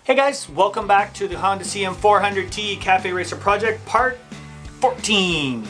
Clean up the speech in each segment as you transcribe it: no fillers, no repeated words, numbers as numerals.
Hey guys, welcome back to the Honda CM400T CafeRacer project, part 14.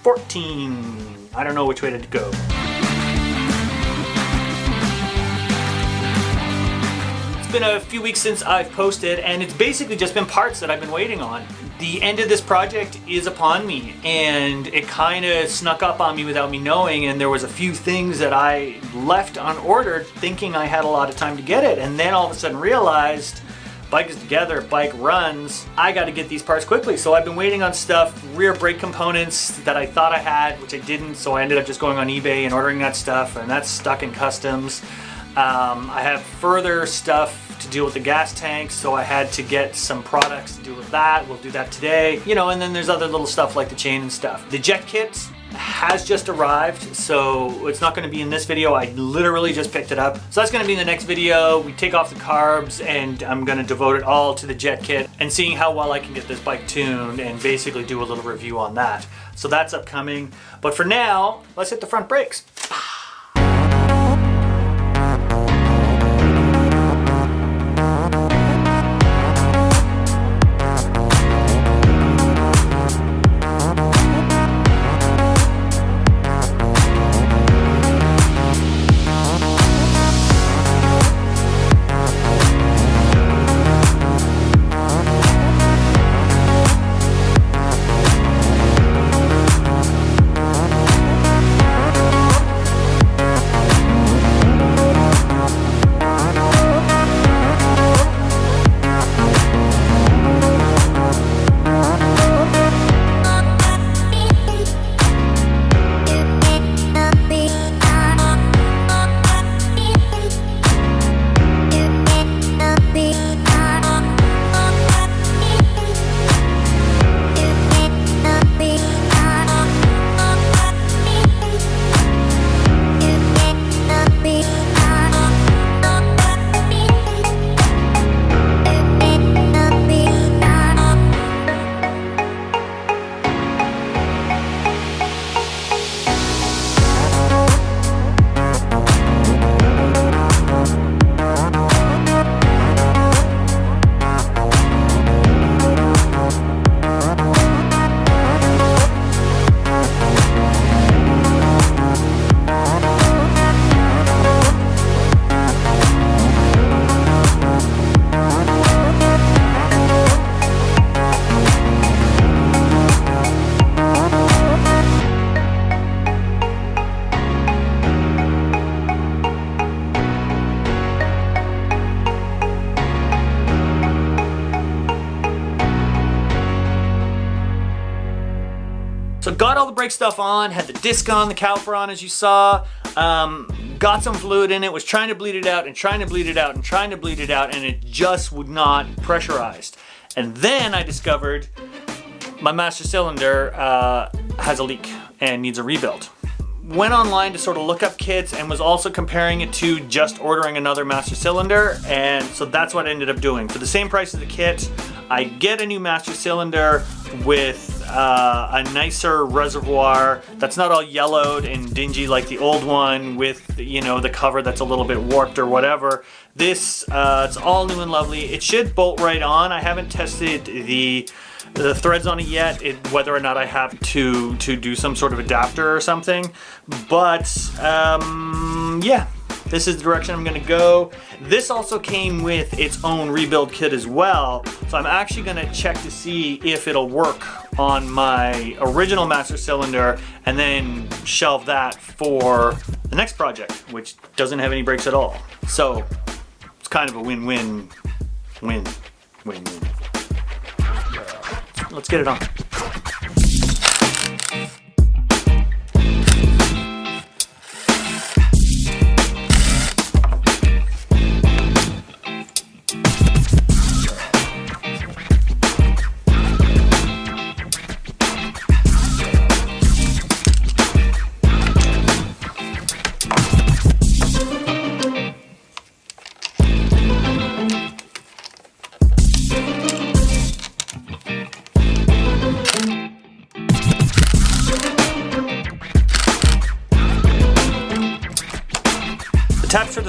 14. I don't know which way to go. It's been a few weeks since I've posted, and it's basically just been parts that I've been waiting on. The end of this project is upon me, and it kind of snuck up on me without me knowing, and there was a few things that I left unordered thinking I had a lot of time to get it, and then all of a sudden realized bike is together, bike runs, I got to get these parts quickly. So I've been waiting on stuff, rear brake components that I thought I had, which I didn't, so I ended up just going on eBay and ordering that stuff, and that's stuck in customs. I have further stuff to deal with the gas tanks, so I had to get some products to do with that. We'll do that today, you know, and then there's other little stuff like the chain and stuff. The jet kit has just arrived, so it's not going to be in this video. I literally just picked it up, so that's going to be in the next video. We take off the carbs, and I'm going to devote it all to the jet kit and seeing how well I can get this bike tuned and basically do a little review on that. So that's upcoming, but for now, let's hit the front brakes. So got all the brake stuff on, had the disc on, the caliper on as you saw, got some fluid in it, was trying to bleed it out and trying to bleed it out and trying to bleed it out, and it just would not pressurized. And then I discovered my master cylinder has a leak and needs a rebuild. Went online to sort of look up kits and was also comparing it to just ordering another master cylinder, and so that's what I ended up doing. For the same price as the kit, I get a new master cylinder with a nicer reservoir that's not all yellowed and dingy like the old one with, you know, the cover that's a little bit warped or whatever. This, it's all new and lovely. It should bolt right on. I haven't tested the threads on it yet, whether or not I have to do some sort of adapter or something, but yeah, this is the direction I'm gonna go. This also came with its own rebuild kit as well, so I'm actually gonna check to see if it'll work on my original master cylinder and then shelve that for the next project, which doesn't have any brakes at all. So it's kind of a win-win, win-win-win. Let's get it on.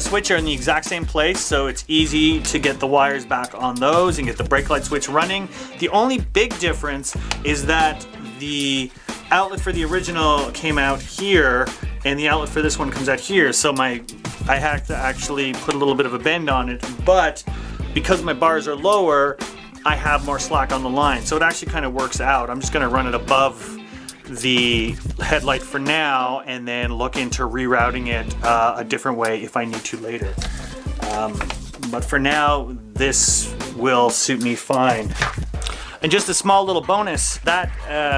switch are in the exact same place, so it's easy to get the wires back on those and get the brake light switch running. The only big difference is that the outlet for the original came out here and the outlet for this one comes out here, so I had to actually put a little bit of a bend on it, but because my bars are lower, I have more slack on the line, so it actually kind of works out. I'm just going to run it above the headlight for now and then look into rerouting it a different way if I need to later. But for now, this will suit me fine. And just a small little bonus, that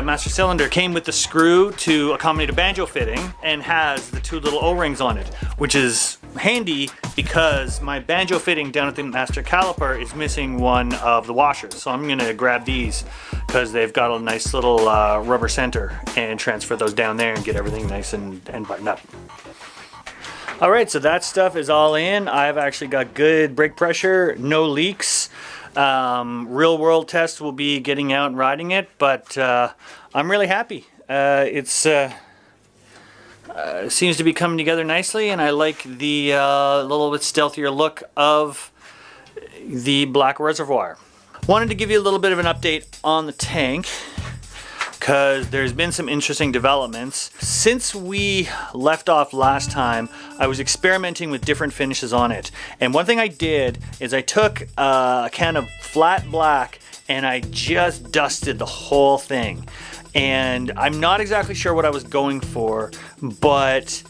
master cylinder came with the screw to accommodate a banjo fitting and has the 2 little O-rings on it, which is handy because my banjo fitting down at the master caliper is missing one of the washers. So I'm gonna grab these because they've got a nice little rubber center and transfer those down there and get everything nice and buttoned up. All right, so that stuff is all in. I've actually got good brake pressure, no leaks. Real world test will be getting out and riding it, but I'm really happy. It seems to be coming together nicely, and I like the little bit stealthier look of the black reservoir. Wanted to give you a little bit of an update on the tank because there's been some interesting developments. Since we left off last time, I was experimenting with different finishes on it. And one thing I did is I took a can of flat black and I just dusted the whole thing. And I'm not exactly sure what I was going for, but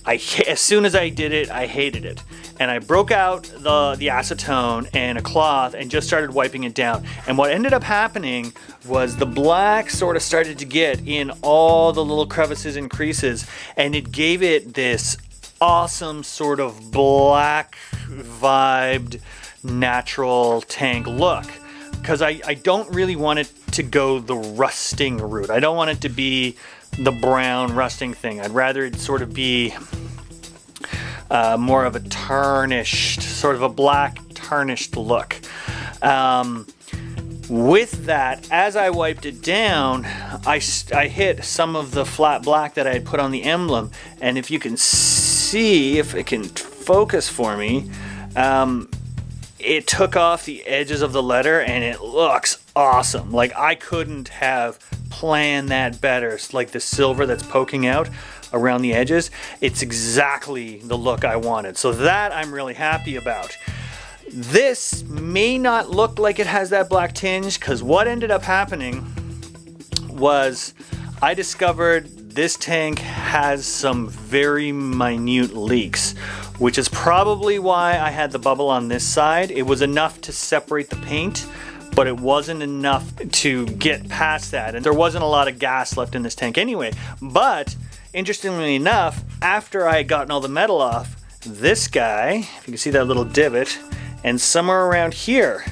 as soon as I did it, I hated it. And I broke out the acetone and a cloth and just started wiping it down. And what ended up happening was the black sort of started to get in all the little crevices and creases, and it gave it this awesome sort of black vibed natural tank look. Because I don't really want it to go the rusting route. I don't want it to be the brown rusting thing. I'd rather it sort of be more of a tarnished, sort of a black tarnished look. With that, as I wiped it down, I hit some of the flat black that I had put on the emblem, and if you can see, if it can focus for me, it took off the edges of the letter and it looks awesome. Like, I couldn't have planned that better. It's like the silver that's poking out around the edges. It's exactly the look I wanted. So that I'm really happy about. This may not look like it has that black tinge because what ended up happening was I discovered this tank has some very minute leaks, which is probably why I had the bubble on this side. It was enough to separate the paint, but it wasn't enough to get past that. And there wasn't a lot of gas left in this tank anyway. But interestingly enough, after I had gotten all the metal off, this guy, if you can see that little divot, and somewhere around here,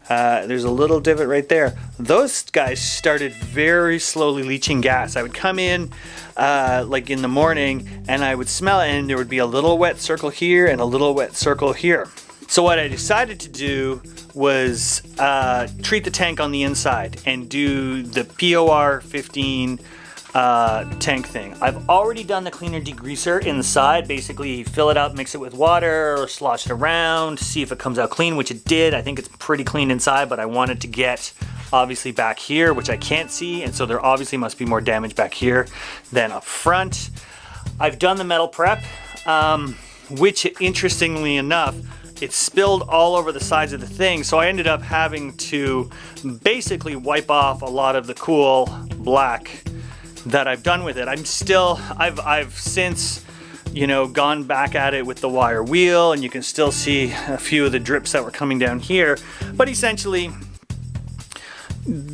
there's a little divot right there. Those guys started very slowly leaching gas. I would come in like in the morning and I would smell it and there would be a little wet circle here and a little wet circle here. So what I decided to do was treat the tank on the inside and do the POR15 tank thing. I've already done the cleaner degreaser inside. Basically fill it up, mix it with water, or slosh it around, see if it comes out clean, which it did. I think it's pretty clean inside, but I wanted to get obviously back here, which I can't see, and so there obviously must be more damage back here than up front. I've done the metal prep, which interestingly enough, it spilled all over the sides of the thing, so I ended up having to basically wipe off a lot of the cool black that I've done with it. I've since, you know, gone back at it with the wire wheel, and you can still see a few of the drips that were coming down here. But essentially,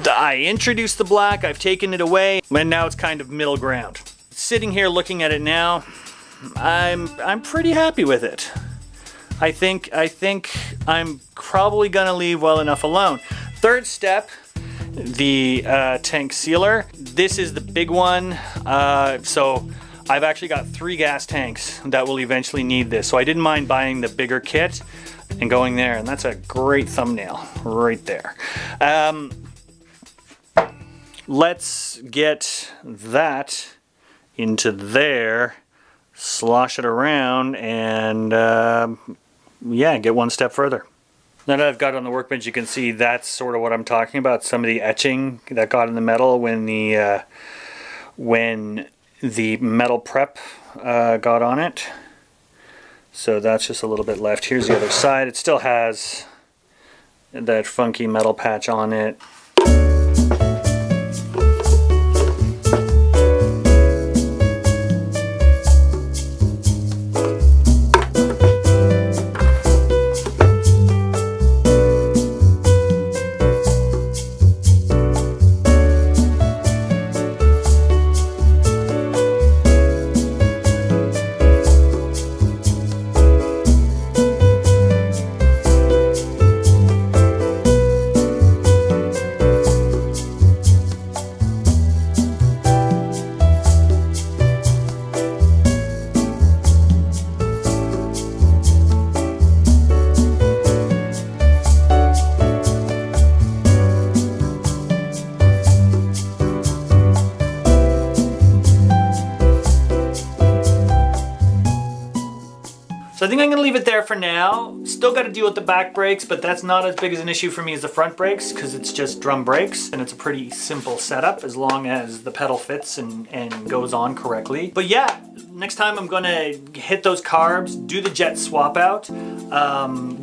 I introduced the black, I've taken it away, and now it's kind of middle ground. Sitting here looking at it now, I'm pretty happy with it. I think I'm probably gonna leave well enough alone. Third step, the tank sealer. This is the big one, so I've actually got 3 gas tanks that will eventually need this, so I didn't mind buying the bigger kit and going there, and that's a great thumbnail right there. Let's get that into there slosh it around and yeah, get one step further. Now that I've got it on the workbench, you can see that's sort of what I'm talking about. Some of the etching that got in the metal when the metal prep got on it. So that's just a little bit left. Here's the other side. It still has that funky metal patch on it. So I think I'm gonna leave it there for now. Still gotta deal with the back brakes, but that's not as big as an issue for me as the front brakes because it's just drum brakes and it's a pretty simple setup as long as the pedal fits and goes on correctly. But yeah, next time I'm gonna hit those carbs, do the jet swap out,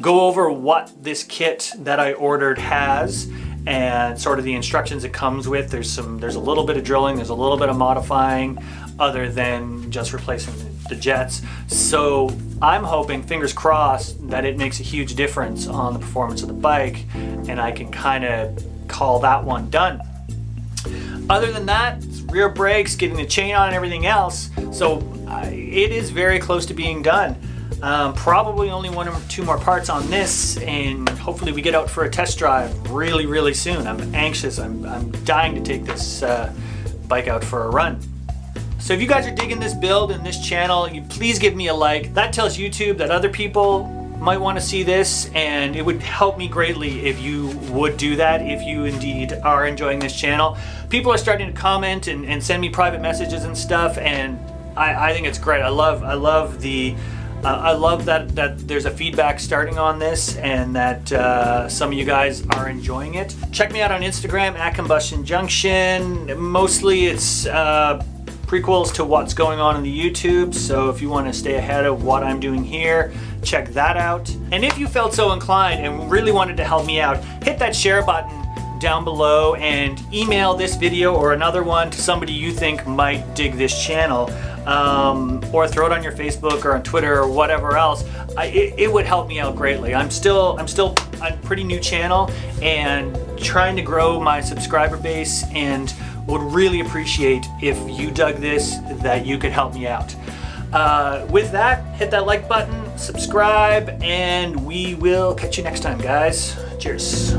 go over what this kit that I ordered has and sort of the instructions it comes with. There's a little bit of drilling, there's a little bit of modifying other than just replacing the jets. So I'm hoping, fingers crossed, that it makes a huge difference on the performance of the bike and I can kind of call that one done. Other than that, it's rear brakes, getting the chain on and everything else. So it is very close to being done. Probably only one or two more parts on this and hopefully we get out for a test drive really soon. I'm anxious, I'm dying to take this bike out for a run. So if you guys are digging this build and this channel, you please give me a like. That tells YouTube that other people might want to see this and it would help me greatly if you would do that, if you indeed are enjoying this channel. People are starting to comment and send me private messages and stuff and I think it's great. I love that there's a feedback starting on this and that some of you guys are enjoying it. Check me out on Instagram at Combustion Junction. Mostly it's prequels to what's going on in the YouTube, so if you want to stay ahead of what I'm doing here, check that out. And if you felt so inclined and really wanted to help me out, hit that share button down below and email this video or another one to somebody you think might dig this channel, or throw it on your Facebook or on Twitter or whatever else. It would help me out greatly. I'm still a pretty new channel and trying to grow my subscriber base and would really appreciate if you dug this, that you could help me out. With that, hit that like button, subscribe, and we will catch you next time, guys. Cheers.